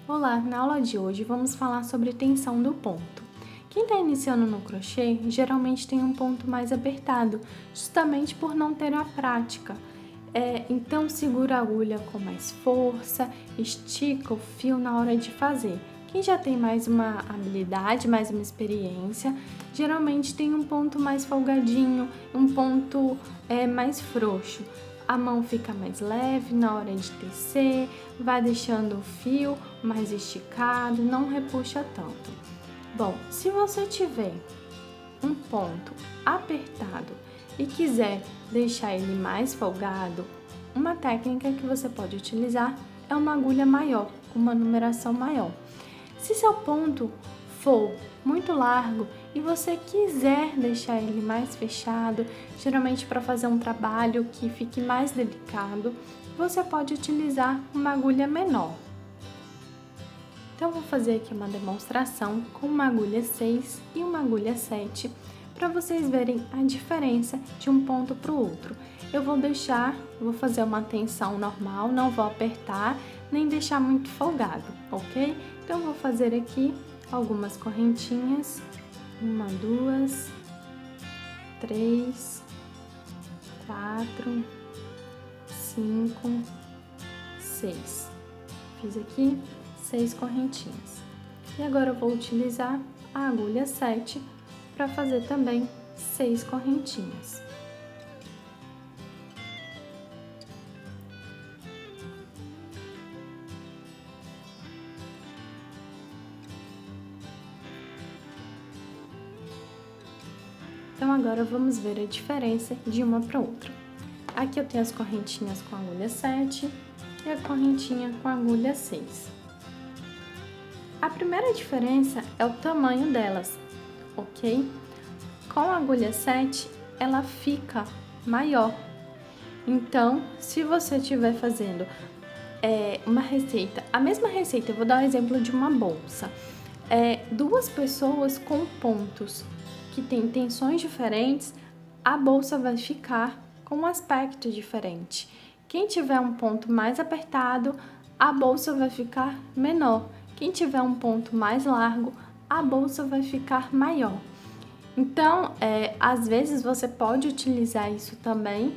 Olá, na aula de hoje vamos falar sobre tensão do ponto. Quem está iniciando no crochê geralmente tem um ponto mais apertado, justamente por não ter a prática. Então segura a agulha com mais força, estica o fio na hora de fazer. Quem já tem mais uma habilidade, mais uma experiência, geralmente tem um ponto mais folgadinho, um ponto mais frouxo. A mão fica mais leve na hora de tecer, vai deixando o fio mais esticado, não repuxa tanto. Bom, se você tiver um ponto apertado e quiser deixar ele mais folgado, uma técnica que você pode utilizar é uma agulha maior, uma numeração maior. Se seu ponto for muito largo e você quiser deixar ele mais fechado, geralmente para fazer um trabalho que fique mais delicado, você pode utilizar uma agulha menor. Então, eu vou fazer aqui uma demonstração com uma agulha 6 e uma agulha 7 para vocês verem a diferença de um ponto para o outro. Vou fazer uma tensão normal, não vou apertar nem deixar muito folgado, ok? Então, eu vou fazer aqui algumas correntinhas, 1, 2, 3, 4, 5, 6. Fiz aqui 6 correntinhas. E agora eu vou utilizar a agulha 7 para fazer também 6 correntinhas. Então agora vamos ver a diferença de uma para outra. Aqui eu tenho as correntinhas com a agulha 7 e a correntinha com a agulha 6. A primeira diferença é o tamanho delas, ok? Com a agulha 7, ela fica maior. Então, se você estiver fazendo uma receita, a mesma receita, eu vou dar um exemplo de uma bolsa. Duas pessoas com pontos que têm tensões diferentes, a bolsa vai ficar com um aspecto diferente. Quem tiver um ponto mais apertado, a bolsa vai ficar menor. Quem tiver um ponto mais largo, a bolsa vai ficar maior. Então, às vezes você pode utilizar isso também,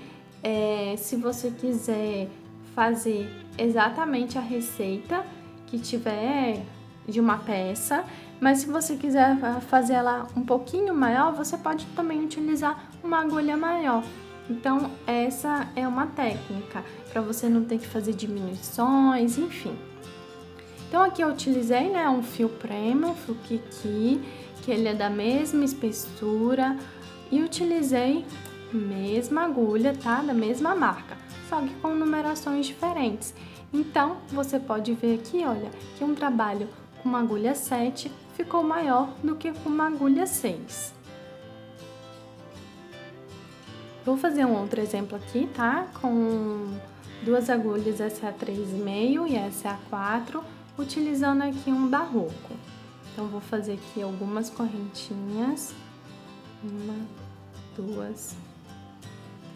se você quiser fazer exatamente a receita que tiver de uma peça, mas se você quiser fazer ela um pouquinho maior, você pode também utilizar uma agulha maior. Então, essa é uma técnica para você não ter que fazer diminuições, enfim. Então, aqui eu utilizei, um fio premium, fio Kiki, que ele é da mesma espessura, e utilizei a mesma agulha, tá? Da mesma marca, só que com numerações diferentes. Então, você pode ver aqui, olha, que um trabalho com uma agulha 7 ficou maior do que com uma agulha 6. Vou fazer um outro exemplo aqui, tá? Com duas agulhas, essa é a 3,5 e essa é a 4, utilizando aqui um barroco. Então, vou fazer aqui algumas correntinhas. 1, 2,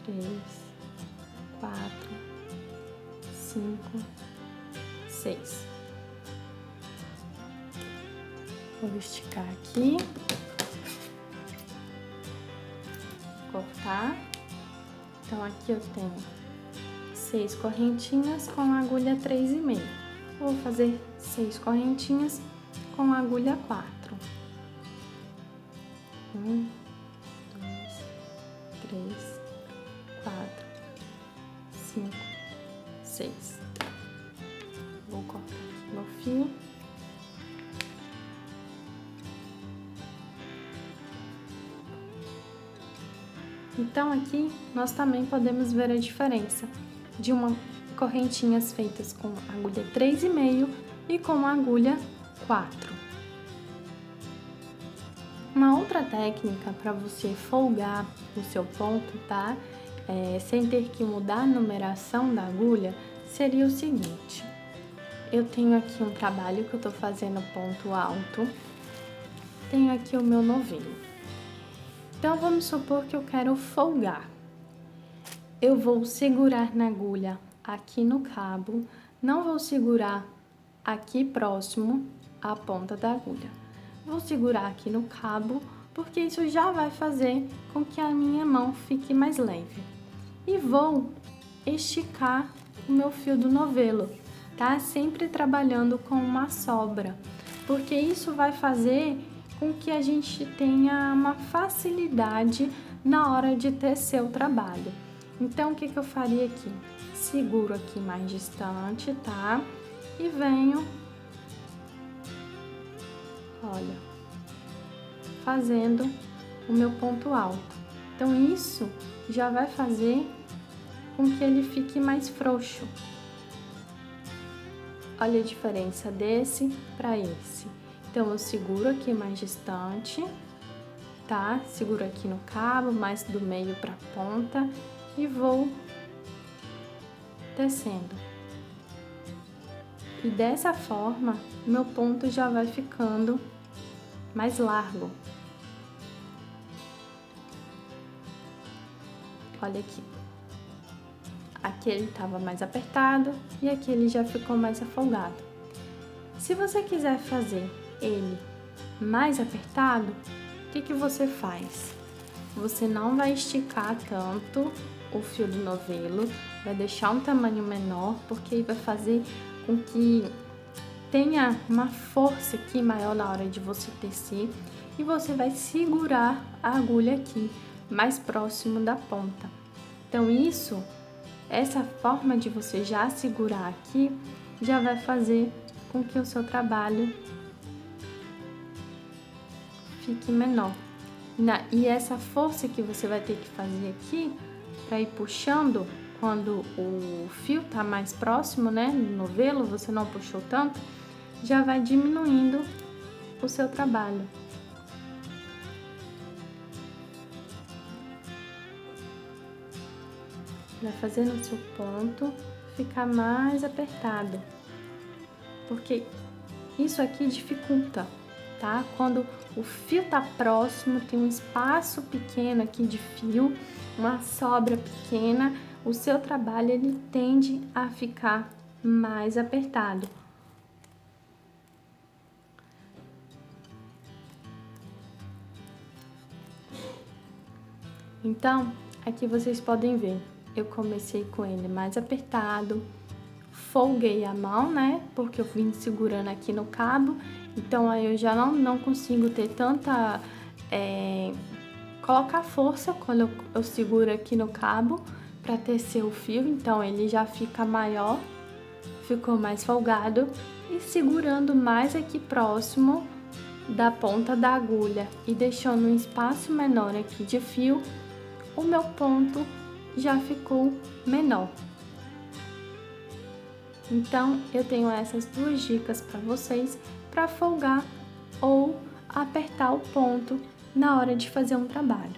3, 4, 5, 6. Vou esticar aqui. Cortar. Então, aqui eu tenho 6 correntinhas com a agulha 3,5. Vou fazer 6 correntinhas com a agulha 4. 1, 2, 3, 4, 5, 6. Vou cortar aqui no fio. Então, aqui nós também podemos ver a diferença de correntinhas feitas com agulha 3,5 e com agulha 4. Uma outra técnica para você folgar o seu ponto, tá? Sem ter que mudar a numeração da agulha, seria o seguinte. Eu tenho aqui um trabalho que eu tô fazendo ponto alto. Tenho aqui o meu novilho. Então, vamos supor que eu quero folgar. Eu vou segurar na agulha aqui no cabo, não vou segurar aqui próximo à ponta da agulha. Vou segurar aqui no cabo, porque isso já vai fazer com que a minha mão fique mais leve. E vou esticar o meu fio do novelo, tá? Sempre trabalhando com uma sobra, porque isso vai fazer com que a gente tenha uma facilidade na hora de tecer o trabalho. Então, o que eu faria aqui? Seguro aqui mais distante, tá? E venho, olha, fazendo o meu ponto alto. Então, isso já vai fazer com que ele fique mais frouxo. Olha a diferença desse para esse. Então, eu seguro aqui mais distante, tá? Seguro aqui no cabo, mais do meio para a ponta e vou tecendo. E dessa forma, meu ponto já vai ficando mais largo. Olha aqui. Aqui ele estava mais apertado e aqui ele já ficou mais afolgado. Se você quiser fazer ele mais apertado, o que você faz? Você não vai esticar tanto o fio do novelo, vai deixar um tamanho menor, porque aí vai fazer com que tenha uma força aqui maior na hora de você tecer e você vai segurar a agulha aqui, mais próximo da ponta. Então essa forma de você já segurar aqui, já vai fazer com que o seu trabalho fique menor. E essa força que você vai ter que fazer aqui, para ir puxando, quando o fio tá mais próximo, né, no novelo, você não puxou tanto, já vai diminuindo o seu trabalho. Vai fazendo o seu ponto ficar mais apertado, porque isso aqui dificulta, tá? Quando o fio tá próximo, tem um espaço pequeno aqui de fio, uma sobra pequena, o seu trabalho ele tende a ficar mais apertado. Então, aqui vocês podem ver, eu comecei com ele mais apertado, folguei a mão, né? Porque eu vim segurando aqui no cabo, então aí eu já não consigo ter tanta... colocar força quando eu seguro aqui no cabo para tecer o fio, então ele já fica maior, ficou mais folgado, e segurando mais aqui próximo da ponta da agulha e deixando um espaço menor aqui de fio, o meu ponto já ficou menor. Então, eu tenho essas duas dicas para vocês para folgar ou apertar o ponto na hora de fazer um trabalho.